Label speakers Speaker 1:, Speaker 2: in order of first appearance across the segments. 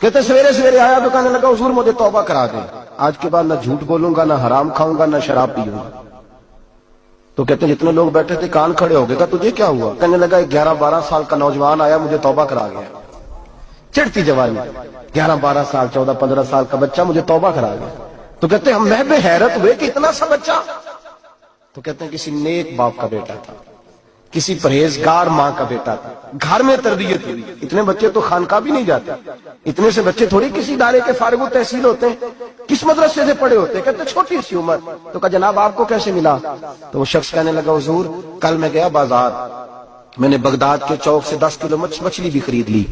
Speaker 1: کہتے سویرے سویرے آیا تو کہنے لگا حضور مجھے توبہ کرا دیں، آج کے بعد نہ جھوٹ بولوں گا، نہ حرام کھاؤں گا، نہ شراب پیوں گا۔ تو کہتے ہیں جتنے لوگ بیٹھے تھے کان کھڑے ہو گئے، کہا تجھے کیا ہوا؟ کہنے لگا 11-12 سال کا نوجوان آیا مجھے توبہ کرا گیا، چڑھتی جوانی، 11-12 سال 14-15 سال کا بچہ مجھے توبہ کرا گیا۔ تو کہتے ہیں ہم محب حیرت ہوئے کہ اتنا سا بچہ؟ تو کہتے ہیں کسی نیک باپ کا بیٹا تھا، کسی پرہیزگار ماں کا بیٹا تھا، گھر میں تربیت ہوئی۔ اتنے بچے تو خانقاہ بھی نہیں جاتے، اتنے سے بچے تھوڑی کسی ادارے کے فارغ التحصیل ہوتے ہیں، کس مدرسے سے پڑھے ہوتے ہیں؟ کہتے ہیں چھوٹی سی عمر۔ تو کہا جناب آپ کو کیسے ملا؟ تو وہ شخص کہنے لگا حضور کل میں گیا بازار، میں نے بغداد کے چوک سے 10 کلو مچھلی بھی خرید لی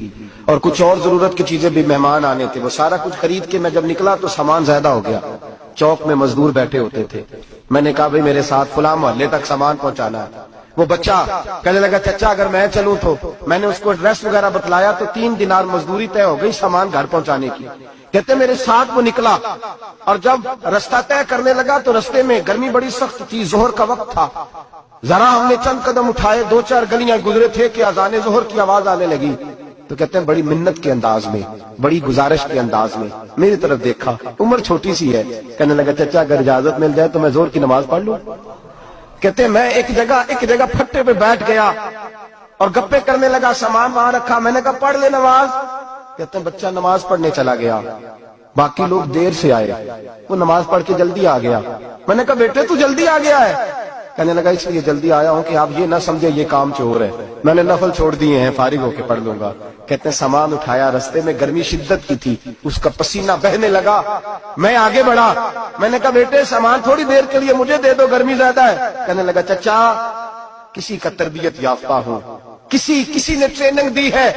Speaker 1: اور کچھ اور ضرورت کی چیزیں بھی، مہمان آنے تھے، وہ سارا کچھ خرید کے میں جب نکلا تو سامان زیادہ ہو گیا۔ چوک میں مزدور بیٹھے ہوتے تھے، میں نے کہا بھئی میرے ساتھ فلاں محلے تک سامان پہنچانا ہے۔ وہ بچہ کہنے لگا چچا اگر میں چلوں تو، میں نے اس کو ایڈریس وغیرہ بتلایا تو 3 دینار مزدوری طے ہو گئی سامان گھر پہنچانے کی۔ کہتے میرے ساتھ وہ نکلا اور جب رستہ طے کرنے لگا تو رستے میں گرمی بڑی سخت تھی، ظہر کا وقت تھا، ذرا ہم نے چند قدم اٹھائے، 2-4 گلیاں گزرے تھے کہ اذان ظہر کی آواز آنے لگی۔ تو کہتے ہیں بڑی منت کے انداز میں، بڑی گزارش کے انداز میں میری طرف دیکھا، عمر چھوٹی سی ہے، کہنے لگا چچا اگر اجازت مل جائے تو میں ظہر کی نماز پڑھ لوں۔ کہتے ہیں میں ایک جگہ پھٹے پہ بیٹھ گیا اور گپے کرنے لگا، سامان وہاں رکھا، میں نے کہا پڑھ لے نماز۔ کہتے ہیں بچہ نماز پڑھنے چلا گیا، باقی لوگ دیر سے آئے، وہ نماز پڑھ کے جلدی آ گیا۔ میں نے کہا بیٹے تو جلدی آ گیا ہے؟ کہنے لگا اس لیے جلدی آیا ہوں کہ آپ یہ نہ سمجھے یہ کام چور ہے، میں نے نفل چھوڑ دیے ہیں، فارغ ہو کے پڑھ لوں گا۔ کہتے ہیں سامان اٹھایا، رستے میں گرمی شدت کی تھی، اس کا پسینہ بہنے لگا، میں آگے بڑھا، میں نے کہا بیٹے سامان تھوڑی دیر کے لیے مجھے دے دو، گرمی زیادہ ہے۔ کہنے لگا چچا کسی کا تربیت یافتہ ہوں، کسی نے ٹریننگ دی ہے،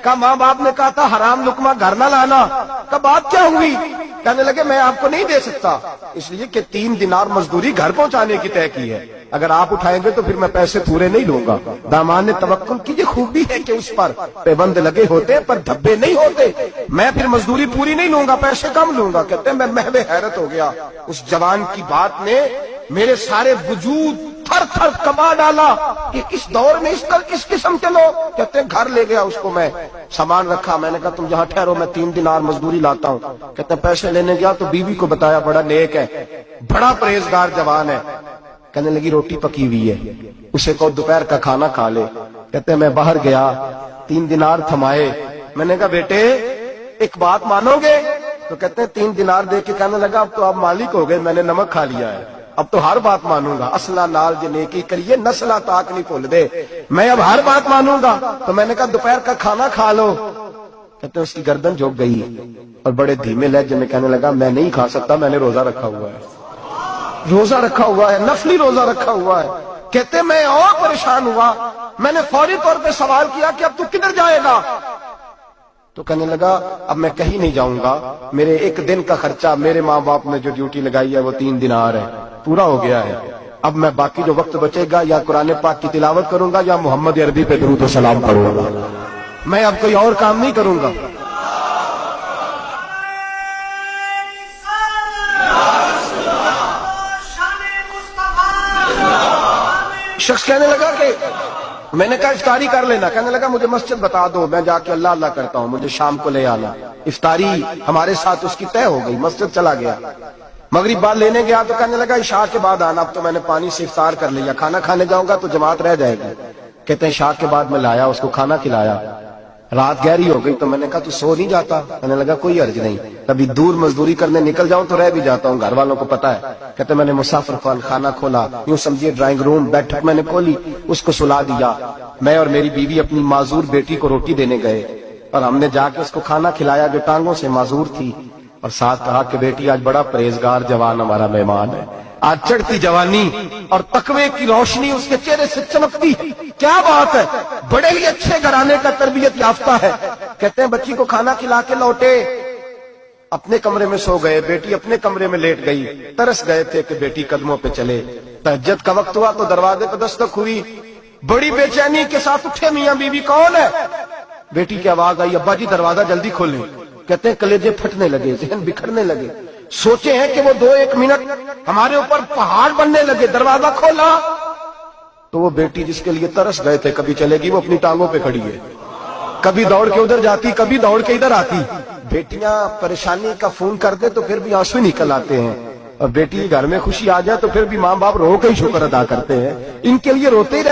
Speaker 1: کہا ماں باپ نے کہا تھا حرام لقمہ گھر نہ لانا، کہا بات کیا ہوئی؟ کہنے لگے میں آپ کو نہیں دے سکتا، اس لیے کہ 3 دینار مزدوری گھر پہنچانے کی طے کی ہے، اگر آپ اٹھائیں گے تو پھر میں پیسے پورے نہیں لوں گا۔ دامان نے توکل کی، یہ خوبی ہے کہ اس پر پیبند لگے ہوتے پر دھبے نہیں ہوتے، میں پھر مزدوری پوری نہیں لوں گا، پیسے کم لوں گا۔ کہتے ہیں میں محو حیرت ہو گیا، اس جوان کی بات نے میرے سارے وجود تھر تھر کما ڈالا کہ اس دور میں اس قسم کے لوگ۔ کہتے ہیں گھر لے گیا اس کو، میں سامان رکھا، میں نے کہا تم یہاں ٹھہرو میں 3 دینار مزدوری لاتا ہوں۔ کہتے ہیں پیسے لینے گیا تو بیوی کو بتایا بڑا نیک ہے، بڑا پرہیزگار جوان ہے، کہنے لگی روٹی پکی ہوئی ہے، اسے کو دوپہر کا کھانا کھا لے۔ کہتے ہیں میں باہر گیا، 3 دینار تھمائے، میں نے کہا بیٹے ایک بات مانو گے؟ تو کہتے ہیں 3 دینار دے کے کہنے لگا اب تو آپ مالک ہو گئے، میں نے نمک کھا لیا ہے، اب تو ہر بات مانوں گا، اصلہ نال جو نیکی کریے نسلہ تاک نہیں بھول دے، میں اب ہر بات مانوں گا۔ تو میں نے کہا دوپہر کا کھانا کھا لو۔ کہتے ہیں اس کی گردن جھک گئی اور بڑے دھیمے لہجے میں کہنے لگا میں نہیں کھا سکتا، میں نے روزہ رکھا ہوا ہے، روزہ رکھا ہوا ہے، نفلی روزہ رکھا ہوا ہے۔ کہتے میں اور پریشان ہوا، میں نے فوری طور پہ سوال کیا کہ اب تو کدھر جائے گا؟ تو کہنے لگا اب میں کہیں نہیں جاؤں گا، میرے 1 دن کا خرچہ میرے ماں باپ نے جو ڈیوٹی لگائی ہے وہ 3 دینار ہے، پورا ہو گیا ہے، اب میں باقی جو وقت بچے گا یا قرآن پاک کی تلاوت کروں گا یا محمد عربی پہ درود و سلام پڑھوں گا، میں اب کوئی اور کام نہیں کروں گا۔ شخص کہنے لگا کہ میں نے کہا افطاری کر لینا، کہنے لگا مجھے مسجد بتا دو، میں جا کے اللہ اللہ کرتا ہوں، مجھے شام کو لے آنا۔ افطاری ہمارے ساتھ اس کی طے ہو گئی، مسجد چلا گیا، مغرب بعد لینے گیا تو کہنے لگا عشاء کے بعد آنا، اب تو میں نے پانی سے افطار کر لیا، کھانا کھانے جاؤں گا تو جماعت رہ جائے گی۔ کہتے ہیں عشاء کے بعد میں لایا، اس کو کھانا کھلایا، رات گہری ہو گئی تو میں نے کہا تو سو نہیں جاتا؟ کہنے لگا کوئی حرج نہیں، کبھی دور مزدوری کرنے نکل جاؤں تو رہ بھی جاتا ہوں، گھر والوں کو پتا ہے۔ کہتے میں نے مسافر خانہ کھولا، یوں سمجھیے ڈرائنگ روم بیٹھک میں نے کھولی، اس کو سلا دیا، میں اور میری بیوی اپنی معذور بیٹی کو روٹی دینے گئے اور ہم نے جا کے اس کو کھانا کھلایا جو ٹانگوں سے معذور تھی، اور ساتھ کہا کہ بیٹی آج بڑا پرہیزگار جوان ہمارا مہمان ہے، آج چڑھتی جوانی اور تقوی کی روشنی اس کے چہرے سے چمکتی، کیا بات ہے، بڑے ہی اچھے گھرانے کا تربیت یافتہ ہے۔ کہتے ہیں بچی کو کھانا کھلا کے لوٹے، اپنے کمرے میں سو گئے، بیٹی اپنے کمرے میں لیٹ گئی، ترس گئے تھے کہ بیٹی قدموں پہ چلے۔ تہجد کا وقت ہوا تو دروازے پہ دستک ہوئی، بڑی بے چینی کے ساتھ اٹھے میاں بیوی کون ہے؟ بیٹی کی آواز آئی ابا جی دروازہ جلدی کھولیں۔ کہتے ہیں کلیجے پھٹنے لگے، ذہن بکھرنے لگے، سوچے ہیں کہ وہ 2-1 منٹ ہمارے اوپر پہاڑ بننے لگے، دروازہ کھولا تو وہ بیٹی جس کے لیے ترس گئے تھے کبھی چلے گی، وہ اپنی ٹانگوں پہ کھڑی ہے، کبھی دوڑ کے ادھر جاتی، کبھی دوڑ کے ادھر آتی، بیٹیاں پریشانی کا فون کر دے تو پھر بھی آنسو نکل آتے ہیں، اور بیٹی گھر میں خوشی آ جائے تو پھر بھی ماں باپ رو کے ہی شکر ادا کرتے ہیں. ان کے لیے روتے ہی